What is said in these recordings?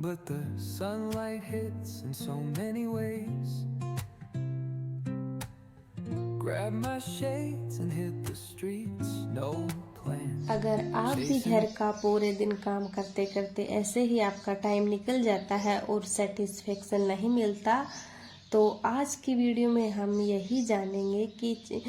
but the sunlight hits in so many ways. Grab my shades and hit the streets, no plans. अगर आप भी घर का पूरे दिन काम करते करते ऐसे ही आपका टाइम निकल जाता है और सेटिस्फेक्शन नहीं मिलता, तो आज की वीडियो में हम यही जानेंगे कि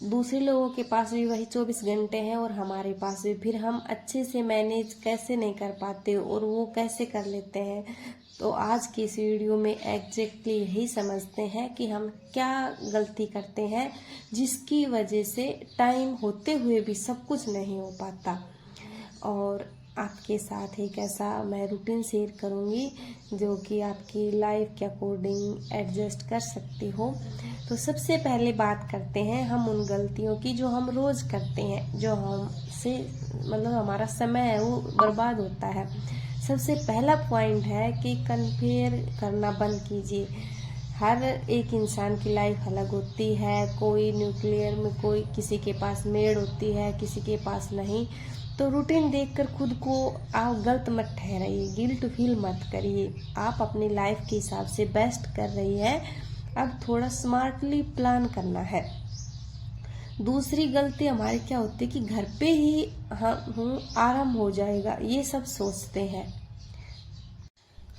दूसरे लोगों के पास भी वही 24 घंटे हैं और हमारे पास भी, फिर हम अच्छे से मैनेज कैसे नहीं कर पाते और वो कैसे कर लेते हैं। तो आज की इस वीडियो में एग्जैक्टली यही समझते हैं कि हम क्या गलती करते हैं जिसकी वजह से टाइम होते हुए भी सब कुछ नहीं हो पाता। और आपके साथ एक ऐसा मैं रूटीन शेयर करूंगी जो कि आपकी लाइफ के अकॉर्डिंग एडजस्ट कर सकती हो। तो सबसे पहले बात करते हैं हम उन गलतियों की जो हम रोज करते हैं, जो हमसे मतलब हमारा समय है वो बर्बाद होता है। सबसे पहला पॉइंट है कि कंपेयर करना बंद कीजिए। हर एक इंसान की लाइफ अलग होती है, कोई न्यूक्लियर में, कोई किसी के पास मेड होती है, किसी के पास नहीं। तो रूटीन देखकर खुद को आप गलत मत ठहराइए, गिल्ट फील मत करिए। आप अपनी लाइफ के हिसाब से बेस्ट कर रही है, अब थोड़ा स्मार्टली प्लान करना है। दूसरी गलती हमारी क्या होती है कि घर पे ही हम आराम हो जाएगा, ये सब सोचते हैं।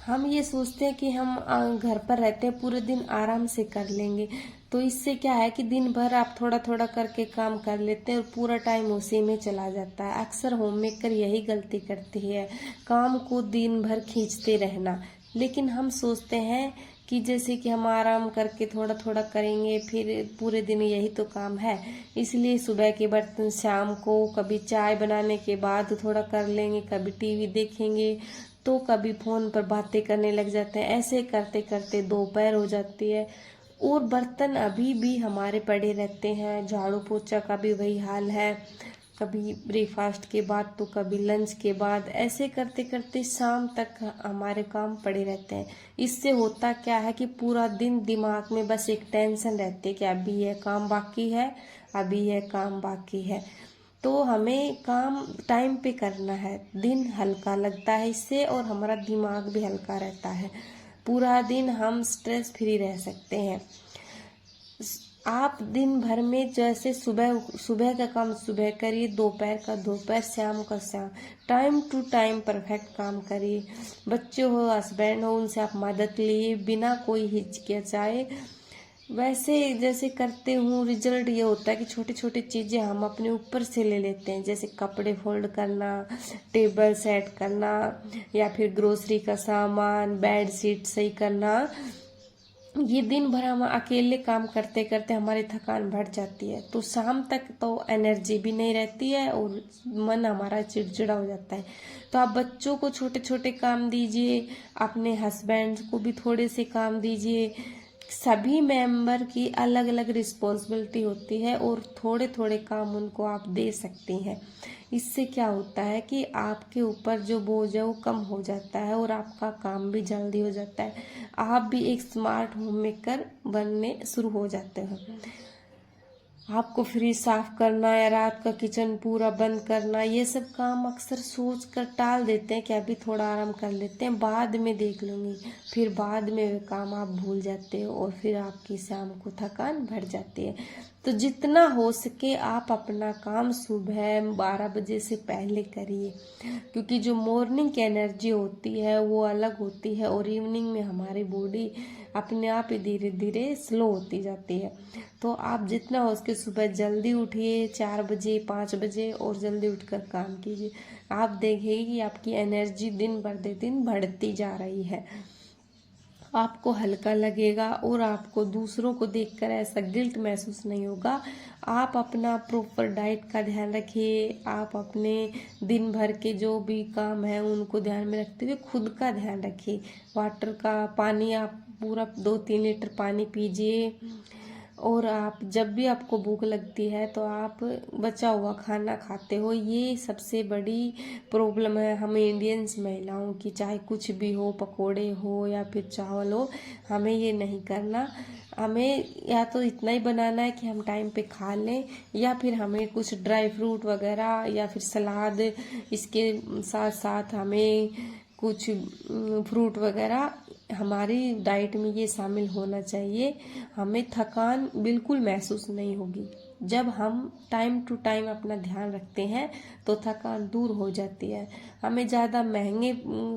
हम ये सोचते हैं कि हम घर पर रहते हैं, पूरे दिन आराम से कर लेंगे। तो इससे क्या है कि दिन भर आप थोड़ा थोड़ा करके काम कर लेते हैं और पूरा टाइम उसी में चला जाता है। अक्सर होम मेकर यही गलती करती है, काम को दिन भर खींचते रहना। लेकिन हम सोचते हैं कि जैसे कि हम आराम करके थोड़ा थोड़ा करेंगे, फिर पूरे दिन यही तो काम है, इसलिए सुबह के बर्तन शाम को, कभी चाय बनाने के बाद थोड़ा कर लेंगे, कभी टीवी देखेंगे, तो कभी फोन पर बातें करने लग जाते हैं। ऐसे करते करते दोपहर हो जाती है और बर्तन अभी भी हमारे पड़े रहते हैं। झाड़ू पोछा का भी वही हाल है, कभी ब्रेकफास्ट के बाद तो कभी लंच के बाद। ऐसे करते करते शाम तक हमारे काम पड़े रहते हैं। इससे होता क्या है कि पूरा दिन दिमाग में बस एक टेंशन रहती है कि अभी यह काम बाकी है, अभी यह काम बाकी है। तो हमें काम टाइम पे करना है, दिन हल्का लगता है इससे और हमारा दिमाग भी हल्का रहता है। पूरा दिन हम स्ट्रेस फ्री रह सकते हैं। आप दिन भर में जैसे सुबह सुबह का काम सुबह करिए, दोपहर का दोपहर, शाम का शाम, टाइम टू टाइम परफेक्ट काम करिए। बच्चे हो, हस्बैंड हो, उनसे आप मदद लिए बिना कोई हिचकिचाए। वैसे जैसे करते हूँ, रिजल्ट ये होता है कि छोटी छोटी चीजें हम अपने ऊपर से ले लेते हैं, जैसे कपड़े फोल्ड करना, टेबल सेट करना, या फिर ग्रोसरी का सामान, बेड शीट सही करना। ये दिन भर हम अकेले काम करते करते हमारी थकान बढ़ जाती है, तो शाम तक तो एनर्जी भी नहीं रहती है और मन हमारा चिड़चिड़ा हो जाता है। तो आप बच्चों को छोटे छोटे काम दीजिए, अपने हस्बैंड को भी थोड़े से काम दीजिए। सभी मेंबर की अलग अलग रिस्पॉन्सिबिलिटी होती है और थोड़े थोड़े काम उनको आप दे सकती हैं। इससे क्या होता है कि आपके ऊपर जो बोझ है वो कम हो जाता है और आपका काम भी जल्दी हो जाता है। आप भी एक स्मार्ट होम मेकर बनने शुरू हो जाते हैं। आपको फ्रिज साफ करना या रात का किचन पूरा बंद करना, ये सब काम अक्सर सोच कर टाल देते हैं कि अभी थोड़ा आराम कर लेते हैं, बाद में देख लूंगी। फिर बाद में वे काम आप भूल जाते हो और फिर आपकी शाम को थकान बढ़ जाती है। तो जितना हो सके आप अपना काम सुबह 12 बजे से पहले करिए, क्योंकि जो मॉर्निंग की एनर्जी होती है वो अलग होती है और इवनिंग में हमारी बॉडी अपने आप ही धीरे धीरे स्लो होती जाती है। तो आप जितना हो सके सुबह जल्दी उठिए, 4 बजे 5 बजे, और जल्दी उठकर काम कीजिए। आप देखेंगे कि आपकी एनर्जी दिन बर दिन बढ़ती जा रही है, आपको हल्का लगेगा और आपको दूसरों को देखकर ऐसा गिल्ट महसूस नहीं होगा। आप अपना प्रॉपर डाइट का ध्यान रखिए, आप अपने दिन भर के जो भी काम है उनको ध्यान में रखते हुए खुद का ध्यान रखिए। वाटर का पानी आप पूरा 2-3 लीटर पानी पीजिए। और आप जब भी आपको भूख लगती है तो आप बचा हुआ खाना खाते हो, ये सबसे बड़ी प्रॉब्लम है हम इंडियंस महिलाओं की। चाहे कुछ भी हो, पकोड़े हो या फिर चावल हो, हमें ये नहीं करना। हमें या तो इतना ही बनाना है कि हम टाइम पे खा लें, या फिर हमें कुछ ड्राई फ्रूट वगैरह या फिर सलाद, इसके साथ साथ हमें कुछ फ्रूट वगैरह हमारी डाइट में ये शामिल होना चाहिए। हमें थकान बिल्कुल महसूस नहीं होगी। जब हम टाइम टू टाइम अपना ध्यान रखते हैं तो थकान दूर हो जाती है। हमें ज़्यादा महंगे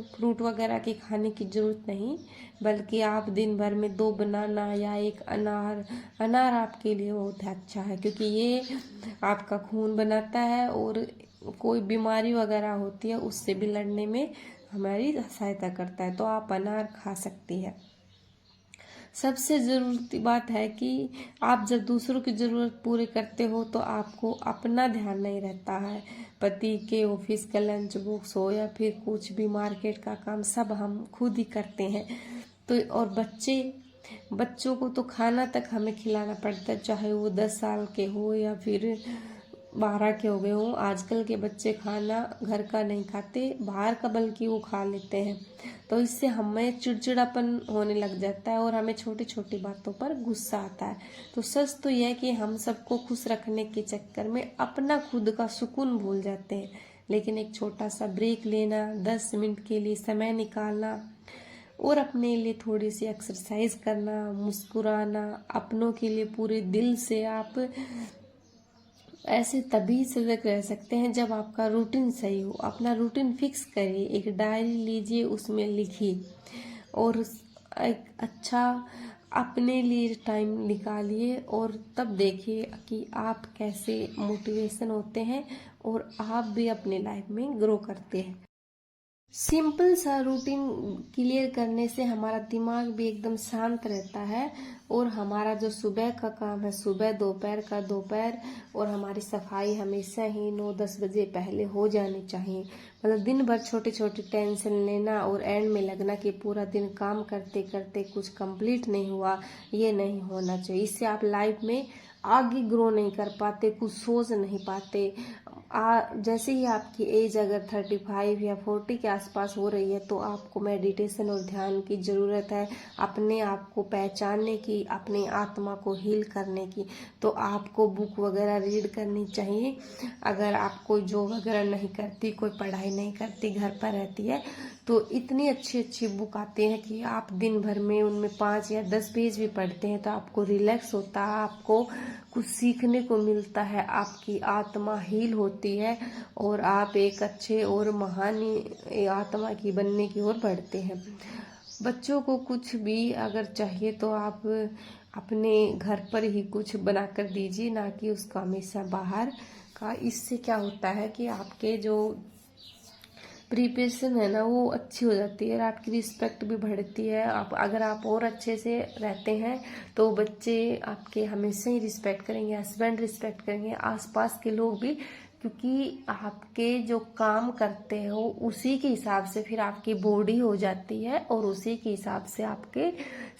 फ्रूट वगैरह के खाने की ज़रूरत नहीं, बल्कि आप दिन भर में 2 बनाना या 1 अनार आपके लिए बहुत अच्छा है, क्योंकि ये आपका खून बनाता है और कोई बीमारी वगैरह होती है उससे भी लड़ने में हमारी सहायता करता है। तो आप अनार खा सकती है। सबसे ज़रूरी बात है कि आप जब दूसरों की ज़रूरत पूरी करते हो तो आपको अपना ध्यान नहीं रहता है। पति के ऑफिस का लंच बॉक्स हो या फिर कुछ भी मार्केट का काम, सब हम खुद ही करते हैं। तो और बच्चों को तो खाना तक हमें खिलाना पड़ता है, चाहे वो 10 साल के हो या फिर 12 के हो गए हों। आजकल के बच्चे खाना घर का नहीं खाते, बाहर का बल्कि वो खा लेते हैं। तो इससे हमें चिड़चिड़ापन होने लग जाता है और हमें छोटी छोटी बातों पर गुस्सा आता है। तो सच तो यह है कि हम सबको खुश रखने के चक्कर में अपना खुद का सुकून भूल जाते हैं। लेकिन एक छोटा सा ब्रेक लेना, 10 मिनट के लिए समय निकालना और अपने लिए थोड़ी सी एक्सरसाइज करना, मुस्कुराना, अपनों के लिए पूरे दिल से आप ऐसे तभी सजग रह सकते हैं जब आपका रूटीन सही हो। अपना रूटीन फिक्स करिए, एक डायरी लीजिए, उसमें लिखिए और एक अच्छा अपने लिए टाइम निकालिए और तब देखिए कि आप कैसे मोटिवेशन होते हैं और आप भी अपने लाइफ में ग्रो करते हैं। सिंपल सा रूटीन क्लियर करने से हमारा दिमाग भी एकदम शांत रहता है और हमारा जो सुबह का काम है सुबह, दोपहर का दोपहर, और हमारी सफाई हमेशा ही 9-10 बजे पहले हो जानी चाहिए। मतलब दिन भर छोटे छोटे टेंशन लेना और एंड में लगना कि पूरा दिन काम करते करते कुछ कंप्लीट नहीं हुआ, ये नहीं होना चाहिए। इससे आप लाइफ में आगे ग्रो नहीं कर पाते, कुछ सोच नहीं पाते। जैसे ही आपकी एज अगर 35 या 40 के आसपास हो रही है तो आपको मेडिटेशन और ध्यान की ज़रूरत है, अपने आप को पहचानने की, अपनी आत्मा को हील करने की। तो आपको बुक वगैरह रीड करनी चाहिए। अगर आप कोई जॉब वगैरह नहीं करती, कोई पढ़ाई नहीं करती, घर पर रहती है, तो इतनी अच्छी अच्छी बुक आती हैं कि आप दिन भर में उनमें 5 या 10 पेज भी पढ़ते हैं तो आपको रिलैक्स होता है, आपको कुछ सीखने को मिलता है, आपकी आत्मा हील होती है और आप एक अच्छे और महान आत्मा की बनने की ओर बढ़ते हैं। बच्चों को कुछ भी अगर चाहिए तो आप अपने घर पर ही कुछ बनाकर दीजिए, ना कि उसका हमेशा बाहर का। इससे क्या होता है कि आपके जो प्रिपरेशन है ना वो अच्छी हो जाती है और आपकी रिस्पेक्ट भी बढ़ती है। आप अगर आप और अच्छे से रहते हैं तो बच्चे आपके हमेशा ही रिस्पेक्ट करेंगे, हस्बैंड रिस्पेक्ट करेंगे, आसपास के लोग भी, क्योंकि आपके जो काम करते हो उसी के हिसाब से फिर आपकी बॉडी हो जाती है और उसी के हिसाब से आपके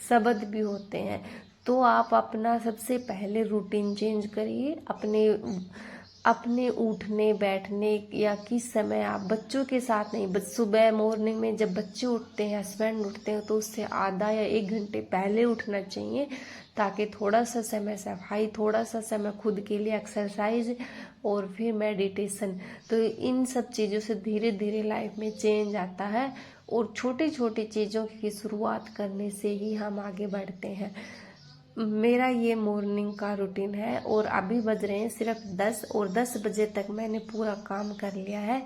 शब्द भी होते हैं। तो आप अपना सबसे पहले रूटीन चेंज करिए। अपने उठने बैठने या किस समय आप बच्चों के साथ नहीं, सुबह मॉर्निंग में जब बच्चे उठते हैं, हस्बैंड उठते हैं, तो उससे आधा या 1 घंटे पहले उठना चाहिए, ताकि थोड़ा सा समय सफाई, थोड़ा सा समय खुद के लिए एक्सरसाइज और फिर मेडिटेशन। तो इन सब चीज़ों से धीरे धीरे लाइफ में चेंज आता है और छोटी छोटी चीज़ों की शुरुआत करने से ही हम आगे बढ़ते हैं। मेरा ये मॉर्निंग का रूटीन है और अभी बज रहे हैं सिर्फ 10 और 10 बजे तक मैंने पूरा काम कर लिया है।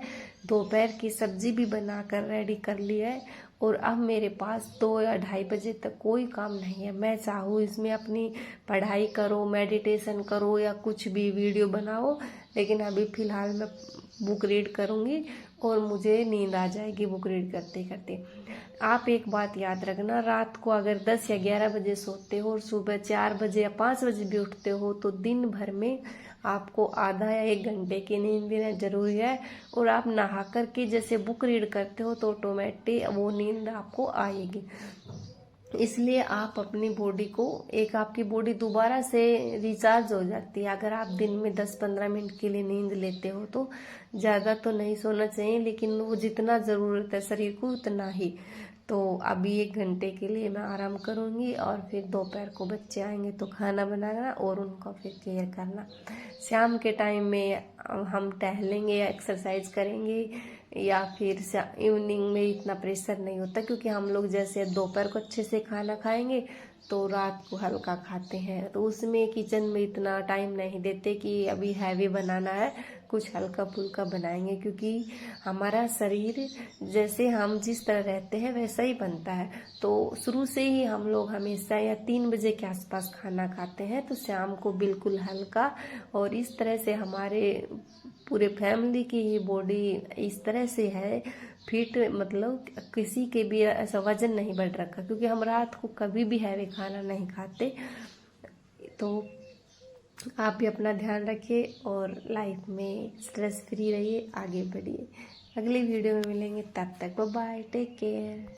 दोपहर की सब्जी भी बनाकर रेडी कर ली है और अब मेरे पास 2 या 2:30 बजे तक कोई काम नहीं है। मैं चाहूँ इसमें अपनी पढ़ाई करो, मेडिटेशन करो या कुछ भी वीडियो बनाओ, लेकिन अभी फ़िलहाल मैं बुक रीड करूँगी और मुझे नींद आ जाएगी बुक रीड करते करते। आप एक बात याद रखना, रात को अगर 10 या 11 बजे सोते हो और सुबह 4 बजे या 5 बजे भी उठते हो तो दिन भर में आपको आधा या 1 घंटे की नींद लेना जरूरी है। और आप नहा कर के जैसे बुक रीड करते हो तो ऑटोमेटिक वो नींद आपको आएगी। इसलिए आप अपनी बॉडी को, एक आपकी बॉडी दोबारा से रिचार्ज हो जाती है अगर आप दिन में 10-15 मिनट के लिए नींद लेते हो। तो ज़्यादा तो नहीं सोना चाहिए, लेकिन वो जितना ज़रूरत है शरीर को उतना ही। तो अभी 1 घंटे के लिए मैं आराम करूँगी और फिर दोपहर को बच्चे आएंगे तो खाना बनाना और उनका फिर केयर करना। शाम के टाइम में हम टहलेंगे या एक्सरसाइज करेंगे, या फिर इवनिंग में इतना प्रेशर नहीं होता, क्योंकि हम लोग जैसे दोपहर को अच्छे से खाना खाएंगे तो रात को हल्का खाते हैं, तो उसमें किचन में इतना टाइम नहीं देते कि अभी हैवी बनाना है, कुछ हल्का फुल्का बनाएंगे, क्योंकि हमारा शरीर जैसे हम जिस तरह रहते हैं वैसा ही बनता है। तो शुरू से ही हम लोग हमेशा या 3 बजे के आसपास खाना खाते हैं, तो शाम को बिल्कुल हल्का, और इस तरह से हमारे पूरे फैमिली की ही बॉडी इस तरह से है फिट, मतलब किसी के भी ऐसा वजन नहीं बढ़ रखा, क्योंकि हम रात को कभी भी हैवी खाना नहीं खाते। तो आप भी अपना ध्यान रखिए और लाइफ में स्ट्रेस फ्री रहिए, आगे बढ़िए। अगली वीडियो में मिलेंगे, तब तक बाय बाय, टेक केयर।